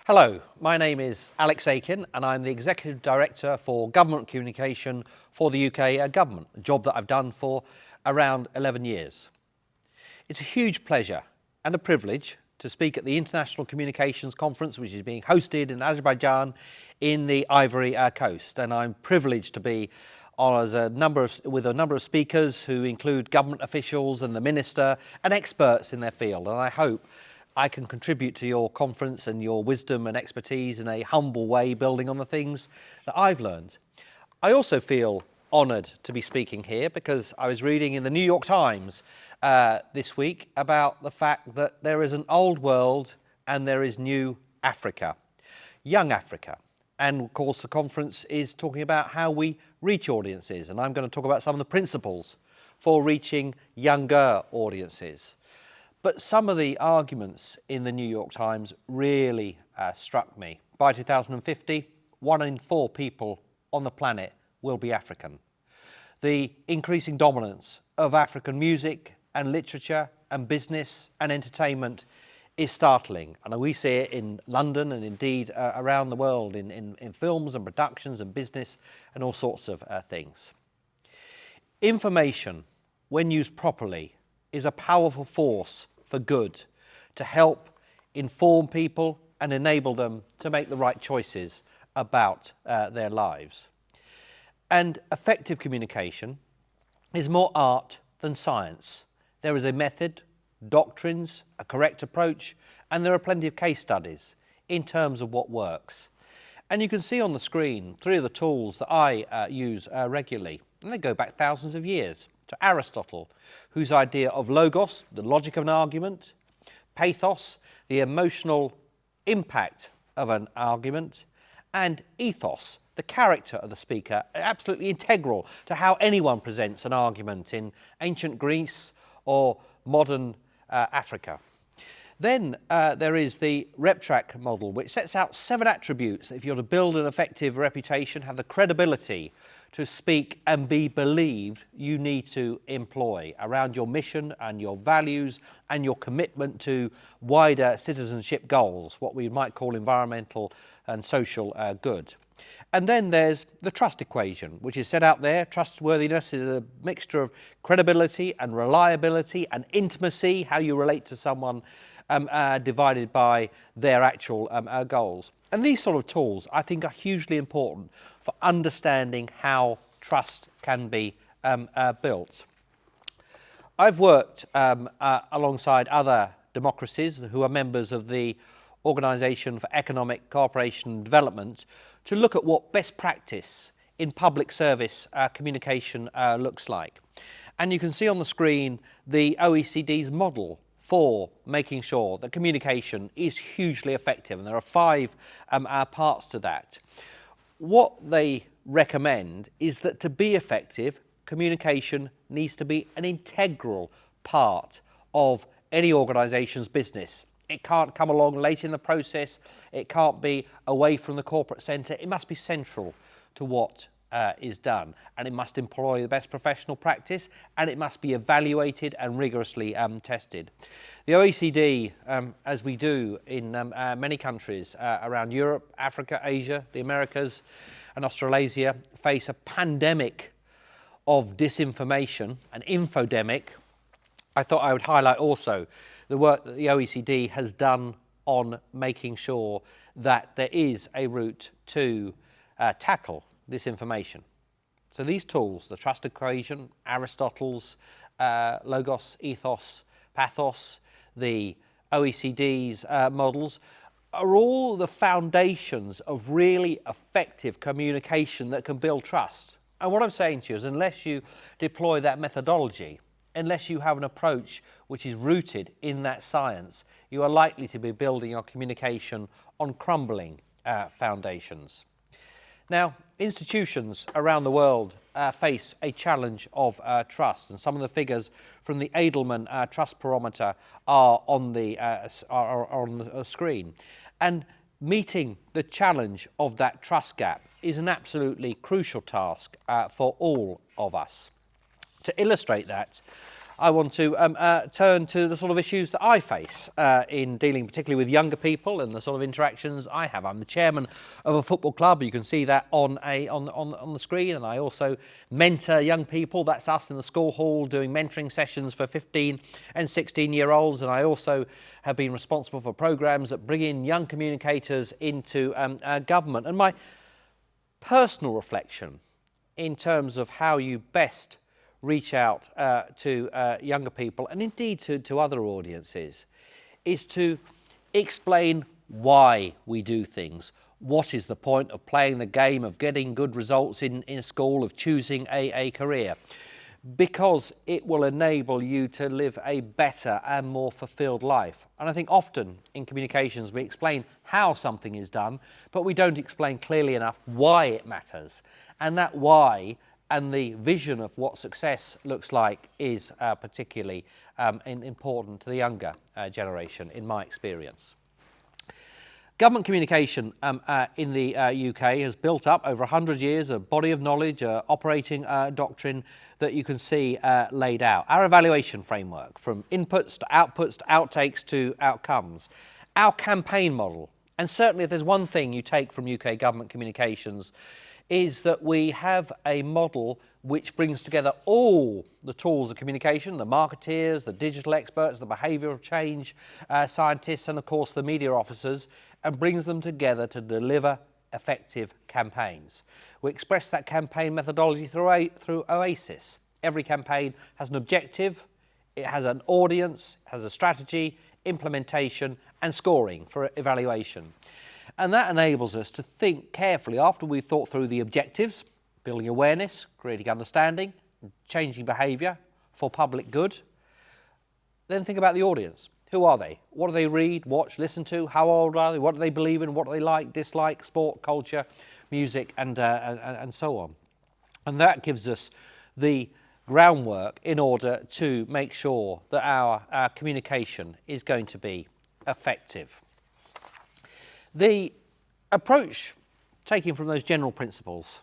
Hello, my name is Alex Aiken and I'm the Executive Director for Government Communication for the UK Government, a job that I've done for around 11 years. It's a huge pleasure and a privilege to speak at the International Communications Conference, which is being hosted in Abidjan in the Ivory Coast, and I'm privileged to be with a number of speakers who include government officials and the minister and experts in their field, and I hope I can contribute to your conference and your wisdom and expertise in a humble way, building on the things that I've learned. I also feel honoured to be speaking here because I was reading in the New York Times this week about the fact that there is an old world and there is new Africa, young Africa. And of course the conference is talking about how we reach audiences, and I'm going to talk about some of the principles for reaching younger audiences. But some of the arguments in the New York Times really struck me. By 2050, 1 in 4 people on the planet will be African. The increasing dominance of African music and literature and business and entertainment is startling. And we see it in London and indeed around the world in films and productions and business and all sorts of things. Information, when used properly, is a powerful force for good, to help inform people and enable them to make the right choices about their lives. And effective communication is more art than science. There is a method, doctrines, a correct approach, and there are plenty of case studies in terms of what works. And you can see on the screen 3 of the tools that I use regularly, and they go back thousands of years. To Aristotle, whose idea of logos, the logic of an argument, pathos, the emotional impact of an argument, and ethos, the character of the speaker, absolutely integral to how anyone presents an argument in ancient Greece or modern Africa. Then there is the RepTrak model, which sets out 7 attributes that if you're to build an effective reputation, have the credibility to speak and be believed, you need to employ around your mission and your values and your commitment to wider citizenship goals, what we might call environmental and social good. And then there's the trust equation, which is set out there. Trustworthiness is a mixture of credibility and reliability and intimacy, how you relate to someone divided by their actual goals. And these sort of tools, I think, are hugely important for understanding how trust can be built. I've worked alongside other democracies who are members of the Organisation for Economic Cooperation and Development to look at what best practice in public service communication looks like. And you can see on the screen the OECD's model for making sure that communication is hugely effective, and there are 5 parts to that. What they recommend is that to be effective, communication needs to be an integral part of any organisation's business. It can't come along late in the process, it can't be away from the corporate centre, it must be central to what is done, and it must employ the best professional practice, and it must be evaluated and rigorously tested. The OECD, as we do in many countries around Europe, Africa, Asia, the Americas and Australasia, face a pandemic of disinformation, an infodemic. I thought I would highlight also the work that the OECD has done on making sure that there is a route to tackle this information. So these tools, the trust equation, Aristotle's logos, ethos, pathos, the OECD's models, are all the foundations of really effective communication that can build trust. And what I'm saying to you is, unless you deploy that methodology, unless you have an approach which is rooted in that science, you are likely to be building your communication on crumbling foundations. Now, institutions around the world face a challenge of trust, and some of the figures from the Edelman Trust Barometer are on the screen. And meeting the challenge of that trust gap is an absolutely crucial task for all of us. To illustrate that, I want to turn to the sort of issues that I face in dealing particularly with younger people and the sort of interactions I have. I'm the chairman of a football club. You can see that on the screen, and I also mentor young people. That's us in the school hall doing mentoring sessions for 15 and 16-year-olds, and I also have been responsible for programs that bring in young communicators into government. And my personal reflection in terms of how you best reach out to younger people and indeed to other audiences is to explain why we do things. What is the point of playing the game, of getting good results in school, of choosing a career? Because it will enable you to live a better and more fulfilled life. And I think often in communications we explain how something is done, but we don't explain clearly enough why it matters. And that why and the vision of what success looks like is particularly important to the younger generation, in my experience. Government communication in the UK has built up over 100 years a body of knowledge, operating doctrine that you can see laid out. Our evaluation framework, from inputs to outtakes to outcomes. Our campaign model, and certainly if there's one thing you take from UK government communications, is that we have a model which brings together all the tools of communication, the marketeers, the digital experts, the behavioural change scientists, and of course the media officers, and brings them together to deliver effective campaigns. We express that campaign methodology through OASIS. Every campaign has an objective, it has an audience, has a strategy, implementation and scoring for evaluation. And that enables us to think carefully after we've thought through the objectives, building awareness, creating understanding, changing behaviour for public good. Then think about the audience. Who are they? What do they read, watch, listen to? How old are they? What do they believe in? What do they like, dislike? Sport, culture, music, and so on. And that gives us the groundwork in order to make sure that our communication is going to be effective. The approach taken from those general principles,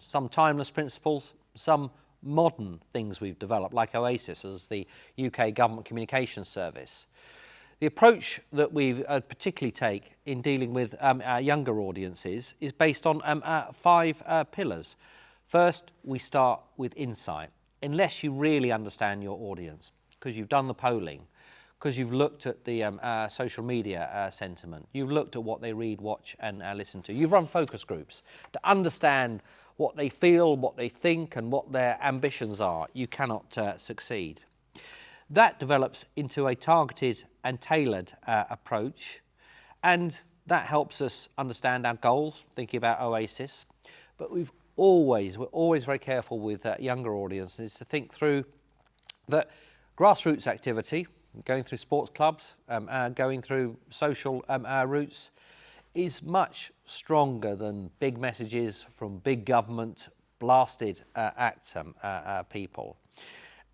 some timeless principles, some modern things we've developed, like OASIS as the UK Government Communications Service. The approach that we particularly take in dealing with our younger audiences is based on 5 pillars. First, we start with insight. Unless you really understand your audience, because you've done the polling, because you've looked at the social media sentiment, you've looked at what they read, watch and listen to. You've run focus groups to understand what they feel, what they think and what their ambitions are. You cannot succeed. That develops into a targeted and tailored approach, and that helps us understand our goals, thinking about OASIS. But we're always very careful with younger audiences to think through that grassroots activity, going through sports clubs, going through social routes, is much stronger than big messages from big government blasted at people.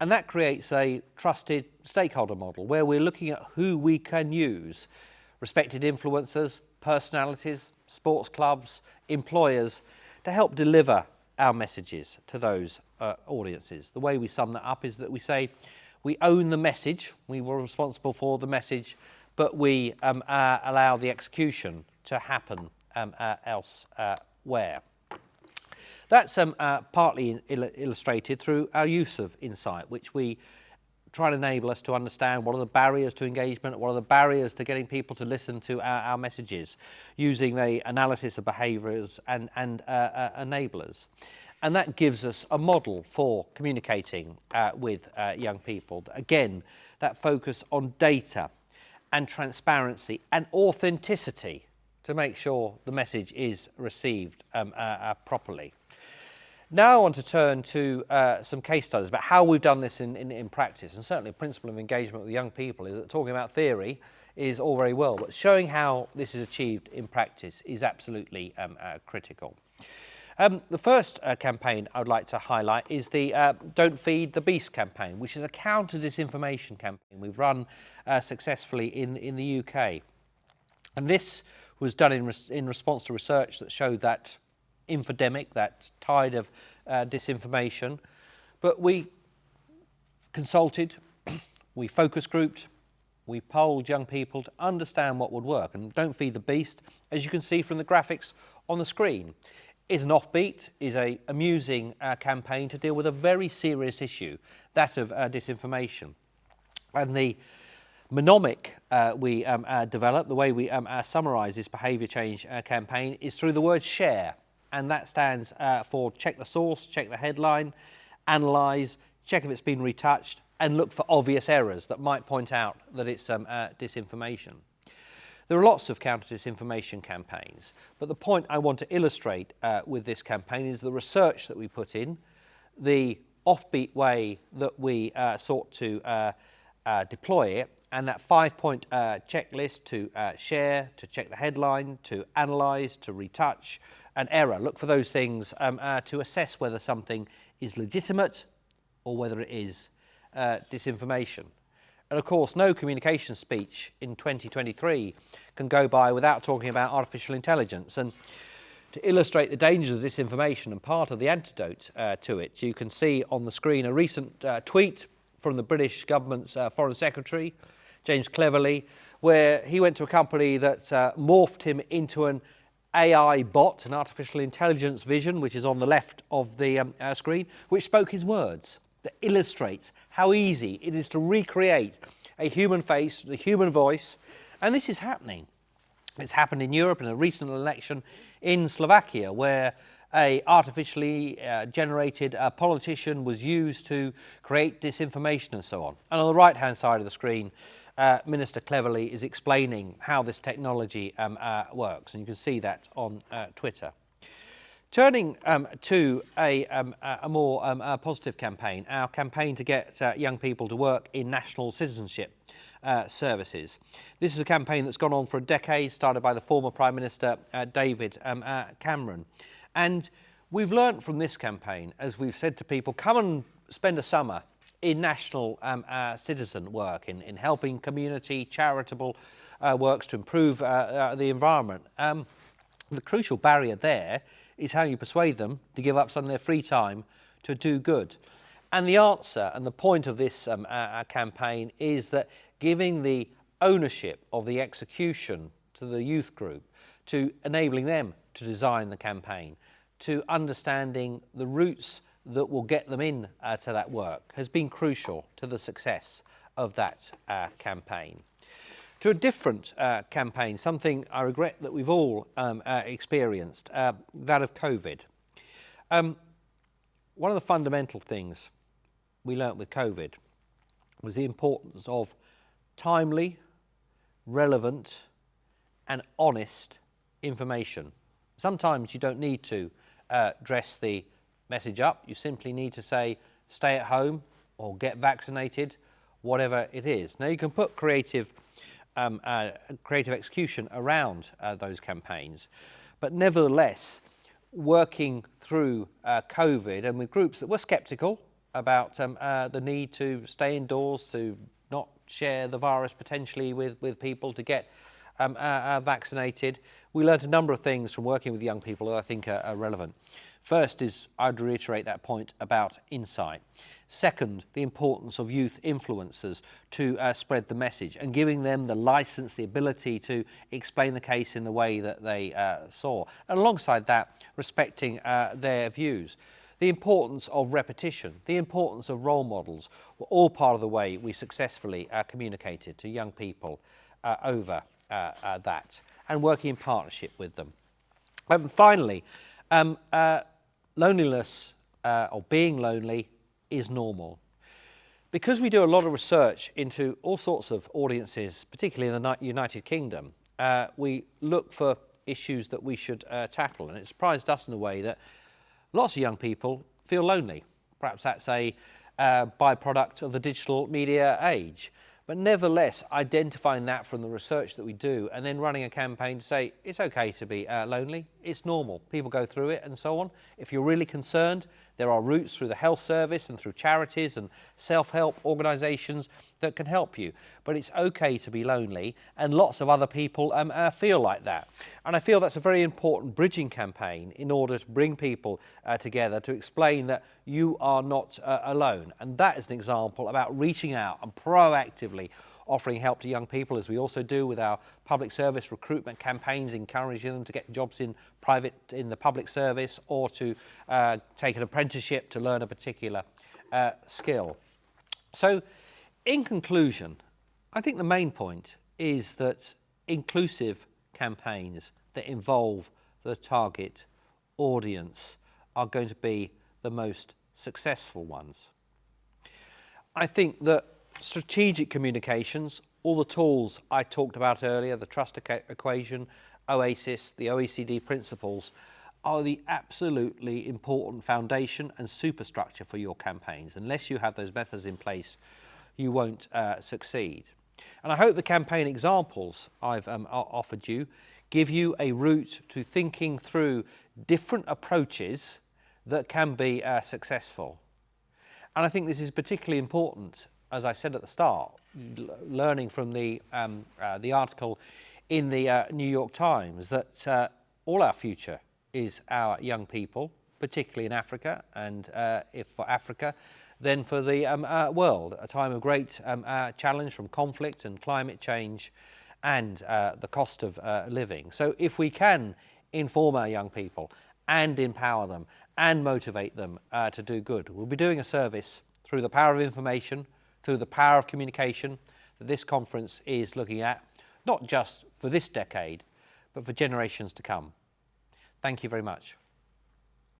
And that creates a trusted stakeholder model where we're looking at who we can use, respected influencers, personalities, sports clubs, employers, to help deliver our messages to those audiences. The way we sum that up is that we say we own the message, we were responsible for the message, but we allow the execution to happen elsewhere. That's partly illustrated through our use of insight, which we try to enable us to understand what are the barriers to engagement, what are the barriers to getting people to listen to our messages, using the analysis of behaviours and enablers. And that gives us a model for communicating with young people. Again, that focus on data and transparency and authenticity to make sure the message is received properly. Now I want to turn to some case studies about how we've done this in practice. And certainly a principle of engagement with young people is that talking about theory is all very well, but showing how this is achieved in practice is absolutely critical. The first campaign I would like to highlight is the Don't Feed the Beast campaign, which is a counter-disinformation campaign we've run successfully in the UK. And this was done in response to research that showed that infodemic, that tide of disinformation. But we consulted, we focus grouped, we polled young people to understand what would work. And don't feed the beast, as you can see from the graphics on the screen, is an offbeat, is an amusing campaign to deal with a very serious issue, that of disinformation. And the mnemonic we developed, the way we summarise this behaviour change campaign, is through the word share. And that stands for check the source, check the headline, analyse, check if it's been retouched, and look for obvious errors that might point out that it's disinformation. There are lots of counter-disinformation campaigns, but the point I want to illustrate with this campaign is the research that we put in, the offbeat way that we sought to deploy it, and that 5-point checklist to share, to check the headline, to analyse, to retouch, and error. Look for those things to assess whether something is legitimate or whether it is disinformation. And of course, no communication speech in 2023 can go by without talking about artificial intelligence. And to illustrate the dangers of disinformation and part of the antidote to it, you can see on the screen a recent tweet from the British government's Foreign Secretary, James Cleverly, where he went to a company that morphed him into an AI bot, an artificial intelligence vision, which is on the left of the screen, which spoke his words. That illustrates how easy it is to recreate a human face, the human voice, and this is happening. It's happened in Europe in a recent election in Slovakia, where a artificially generated politician was used to create disinformation and so on. And on the right-hand side of the screen, Minister Cleverly is explaining how this technology works, and you can see that on Twitter. Turning to a more positive campaign, our campaign to get young people to work in national citizenship services. This is a campaign that's gone on for a decade, started by the former Prime Minister David Cameron. And we've learnt from this campaign, as we've said to people, come and spend a summer in national citizen work, in helping community, charitable works to improve the environment. The crucial barrier there is how you persuade them to give up some of their free time to do good. And the answer and the point of this campaign is that giving the ownership of the execution to the youth group, to enabling them to design the campaign, to understanding the routes that will get them in to that work, has been crucial to the success of that campaign. To a different campaign, something I regret that we've all experienced, that of COVID. One of the fundamental things we learnt with COVID was the importance of timely, relevant and honest information. Sometimes you don't need to dress the message up, you simply need to say stay at home or get vaccinated, whatever it is. Now you can put creative execution around those campaigns. But nevertheless, working through COVID and with groups that were sceptical about the need to stay indoors, to not share the virus potentially with people, to get vaccinated, we learned a number of things from working with young people that I think are relevant. First is, I'd reiterate that point about insight. Second, the importance of youth influencers to spread the message and giving them the license, the ability to explain the case in the way that they saw. And alongside that, respecting their views. The importance of repetition, the importance of role models were all part of the way we successfully communicated to young people over that and working in partnership with them. Finally, loneliness or being lonely is normal. Because we do a lot of research into all sorts of audiences, particularly in the United Kingdom, we look for issues that we should tackle. And it surprised us in a way that lots of young people feel lonely. Perhaps that's a byproduct of the digital media age. But nevertheless, identifying that from the research that we do and then running a campaign to say it's okay to be lonely, it's normal, people go through it and so on. If you're really concerned, There are routes through the health service and through charities and self-help organisations that can help you. But it's okay to be lonely, and lots of other people feel like that. And I feel that's a very important bridging campaign in order to bring people together to explain that you are not alone. And that is an example about reaching out and proactively offering help to young people, as we also do with our public service recruitment campaigns, encouraging them to get jobs in the public service, or to take an apprenticeship to learn a particular skill. So, in conclusion, I think the main point is that inclusive campaigns that involve the target audience are going to be the most successful ones. I think that strategic communications, all the tools I talked about earlier, the trust equation, OASIS, the OECD principles, are the absolutely important foundation and superstructure for your campaigns. Unless you have those methods in place, you won't succeed. And I hope the campaign examples I've offered you give you a route to thinking through different approaches that can be successful. And I think this is particularly important, as I said at the start, learning from the article in the New York Times, that all our future is our young people, particularly in Africa, and if for Africa, then for the world, a time of great challenge from conflict and climate change and the cost of living. So if we can inform our young people and empower them and motivate them to do good, we'll be doing a service through the power of information, through the power of communication that this conference is looking at, not just for this decade, but for generations to come. Thank you very much.